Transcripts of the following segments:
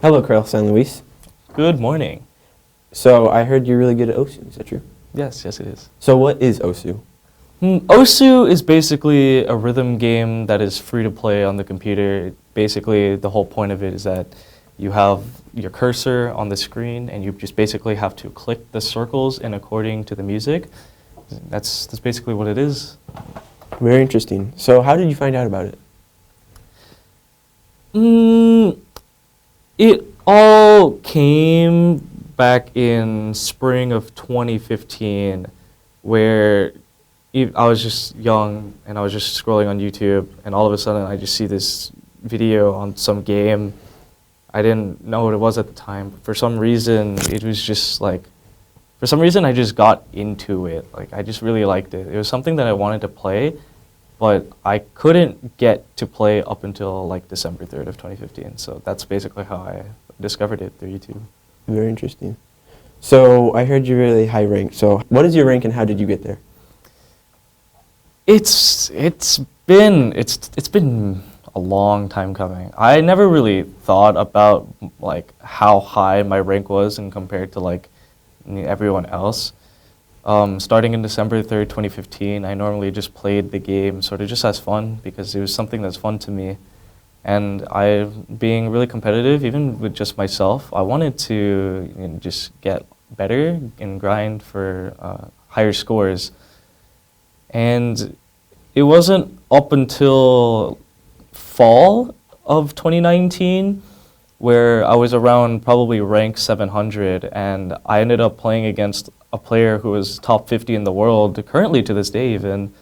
Hello, Ckarelle San Luis. Good morning. So I heard you're really good at OSU. Is that true? Yes, it is. So what is OSU? OSU is basically a rhythm game that is free to play on the computer. Basically, the whole point of it is that you have your cursor on the screen and you just basically have to click the circles in according to the music. That's basically what it is. Very interesting. So how did you find out about it? It all came back in spring of 2015, where I was just young and I was just scrolling on YouTube, and all of a sudden I just see this video on some game. I didn't know what it was at the time. For some reason, it was just like, for some reason I just got into it. Like, I just really liked it. It was something that I wanted to play, but I couldn't get to play up until like December 3rd of 2015. So that's basically how I discovered it through YouTube. Very interesting. So I heard you're really high ranked. So what is your rank and how did you get there? It's been a long time coming. I never really thought about like how high my rank was and compared to like everyone else. Starting in December 3rd, 2015, I normally just played the game sort of just as fun because it was something that's fun to me. And being really competitive, even with just myself, I wanted to just get better and grind for higher scores. And it wasn't up until fall of 2019 where I was around probably rank 700, and I ended up playing against a player who was top 50 in the world, currently to this day even.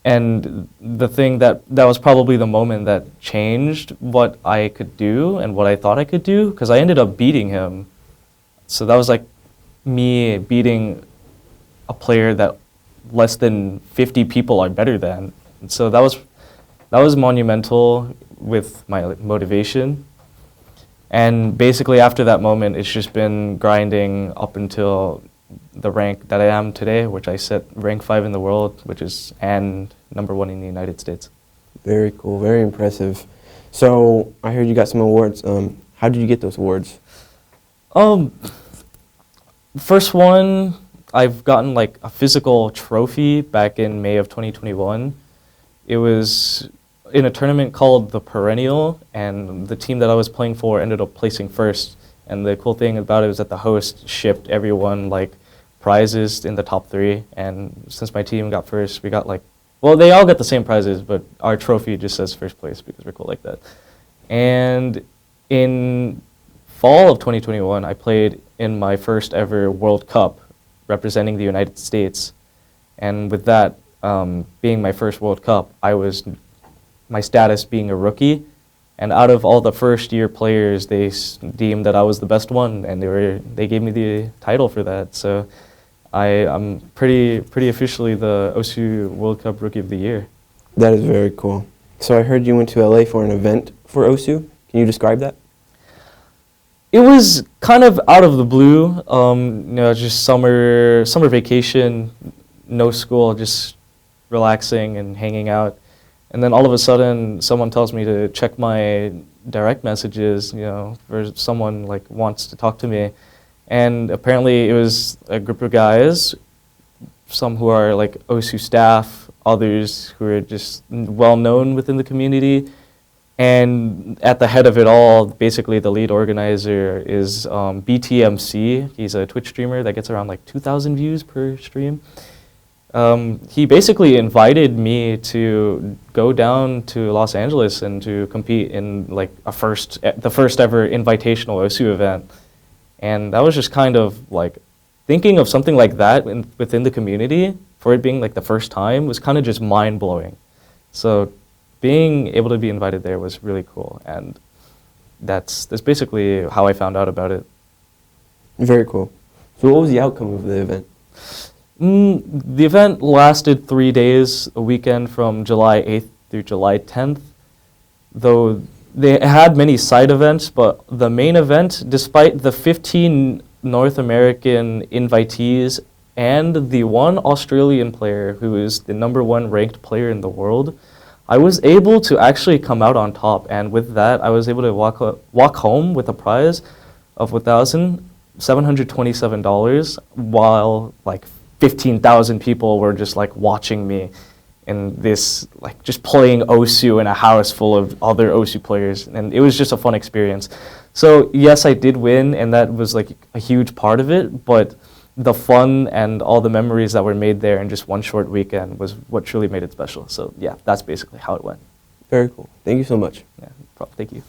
And the thing that was probably the moment that changed what I could do and what I thought I could do, because I ended up beating him. So that was like me beating a player that less than 50 people are better than. And so that was monumental with my motivation. And basically after that moment, it's just been grinding up until the rank that I am today, which I set rank 5 in the world, and number 1 in the United States. Very cool, very impressive. So I heard you got some awards. How did you get those awards? First one, I've gotten like a physical trophy back in May of 2021. It was in a tournament called the Perennial, and the team that I was playing for ended up placing first. And the cool thing about it was that the host shipped everyone like prizes in the top 3. And since my team got first, we got like, well, they all got the same prizes, but our trophy just says first place because we're cool like that. And in fall of 2021, I played in my first ever World Cup representing the United States. And with that being my first World Cup, my status being a rookie. And out of all the first-year players, they deemed that I was the best one, and they gave me the title for that. So I'm pretty officially the OSU World Cup Rookie of the Year. That is very cool. So I heard you went to LA for an event for OSU. Can you describe that? It was kind of out of the blue. Just summer vacation, no school, just relaxing and hanging out. And then all of a sudden, someone tells me to check my direct messages, for someone like wants to talk to me. And apparently it was a group of guys, some who are like OSU staff, others who are just well known within the community. And at the head of it all, basically the lead organizer is BTMC. He's a Twitch streamer that gets around like 2,000 views per stream. He basically invited me to go down to Los Angeles and to compete in like the first ever invitational OSU event. And that was just kind of like thinking of something like that within the community, for it being like the first time, was kind of just mind blowing. So being able to be invited there was really cool, and that's basically how I found out about it. Very cool. So what was the outcome of the event? The event lasted 3 days, a weekend from July 8th through July 10th, though they had many side events, but the main event, despite the 15 North American invitees and the one Australian player who is the #1 ranked player in the world, I was able to actually come out on top, and with that, I was able to walk home with a prize of $1,727, while like 15,000 people were just like watching me in this, like just playing Osu in a house full of other Osu players, and it was just a fun experience. So yes, I did win, and that was like a huge part of it, but the fun and all the memories that were made there in just one short weekend was what truly made it special. So yeah, that's basically how it went. Very cool. Thank you so much. Yeah, thank you.